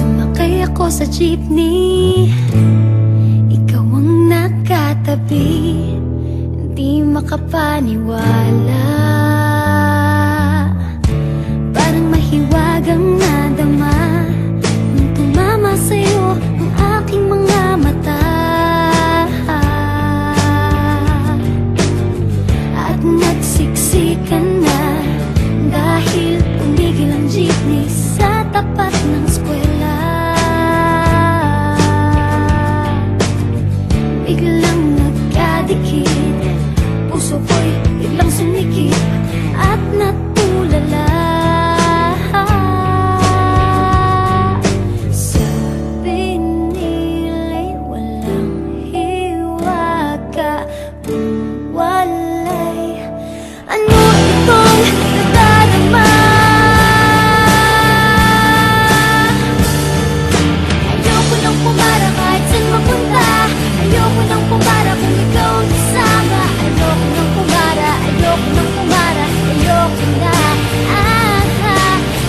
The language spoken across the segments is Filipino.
Sumakay ako sa jeepney, ikaw ang nakatabi. Di makapaniwala, parang mahiwagang nadama nung tumama sa'yo ang aking mga mata. At nagsiksikan na dahil tumigil ang jeepney sa tapat ng eskwela. Biglang nagkadikit, puso ko'y biglang sumikip at natulala. Sabi nila'y walang hiwaga, walay. Ano itong nadarama? Ayoko nang pumara kahit saan mapunta. Ayoko nang pumara kung ikaw ang kasama. Ayoko nang pumara, ayoko nang pumara, ayoko na.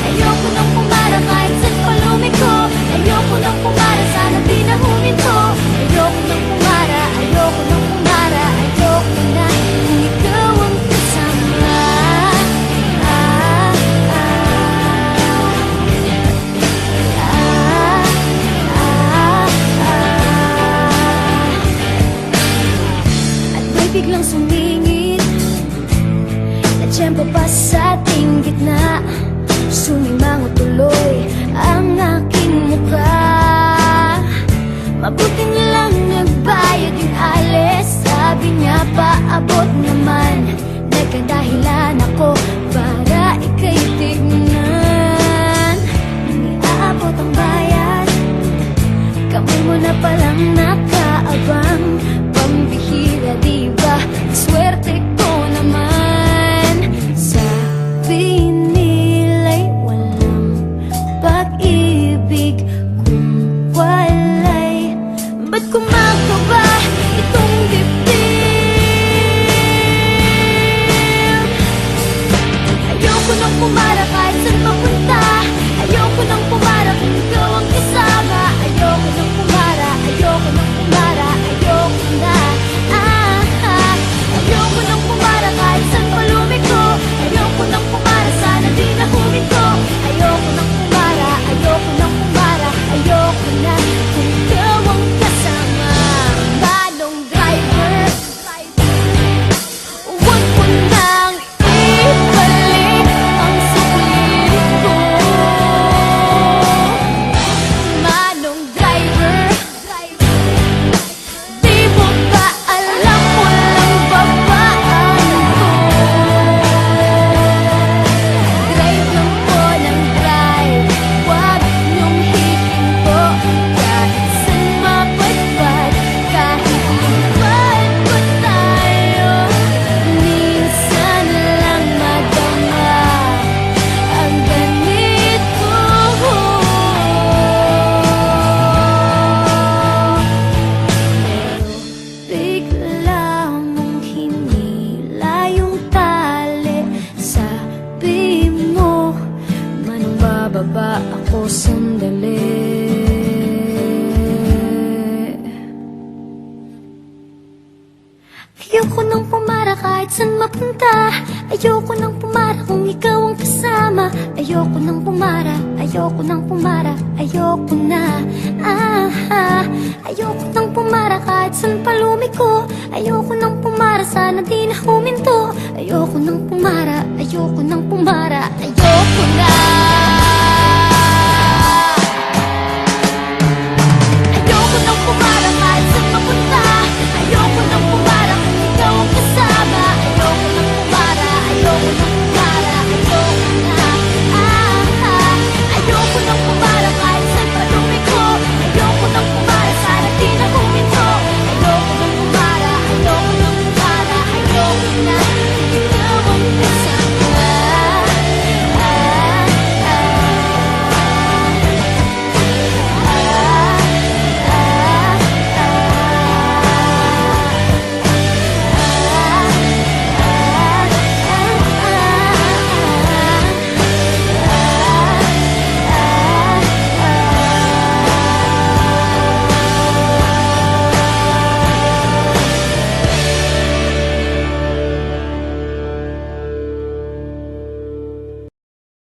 Ayoko nang pumara kahit saan pa lumiko. Ayoko nang pumara, sana di na huminto. Ayoko nang pumara, ayoko nang pumara, ayoko na kung ikaw ang kasama. At may biglang sumingit na tiyempo pa sa ating gitna. Sumimango tuloy ang aking mukha. Mabuti nilang nagbayad yung alis. Sabi niya paabot naman. Nagkadahilan ako para ika'y tignan. Nang iaabot ang bayad, kamay mo na palang nakaabang. Pambihira diba, swerte ko naman. Sabi nila'y walang pag-ibig kung walay. Ba't kumakaba itong dibdib? Ayoko nang pumara kahit saan mapunta. Ayoko nang pumara kung ikaw ang kasama. Ayoko nang pumara, ayoko nang pumara, ayoko na. Ayoko nang pumara kahit saan pa lumiko. Ayoko nang pumara, sana di na huminto. Ayoko nang pumara, ayoko nang pumara, ayoko na kung ikaw ang kasama. Manong driver, huwag mo nang ibalik ang sarili ko. Manong driver, di mo ba alam walang babaan ko? Drive lang po ng drive, huwag niyong hihinto. Kahit saan mapadpad, kahit lumpad pa tayo, minsan lang madama ang ganito. Bigla mong hinila yung tali. Sabi mo, manong bababa ako sandali. Ayoko nang pumara kahit saan mapunta. Ayoko nang pumara kung ikaw ang kasama. Ayoko nang pumara, ayoko nang pumara, ayoko na. Ayoko nang pumara kahit saan pa lumiko. Ayoko nang pumara, sana di na huminto. Ayoko nang pumara, ayoko nang pumara, ayoko na.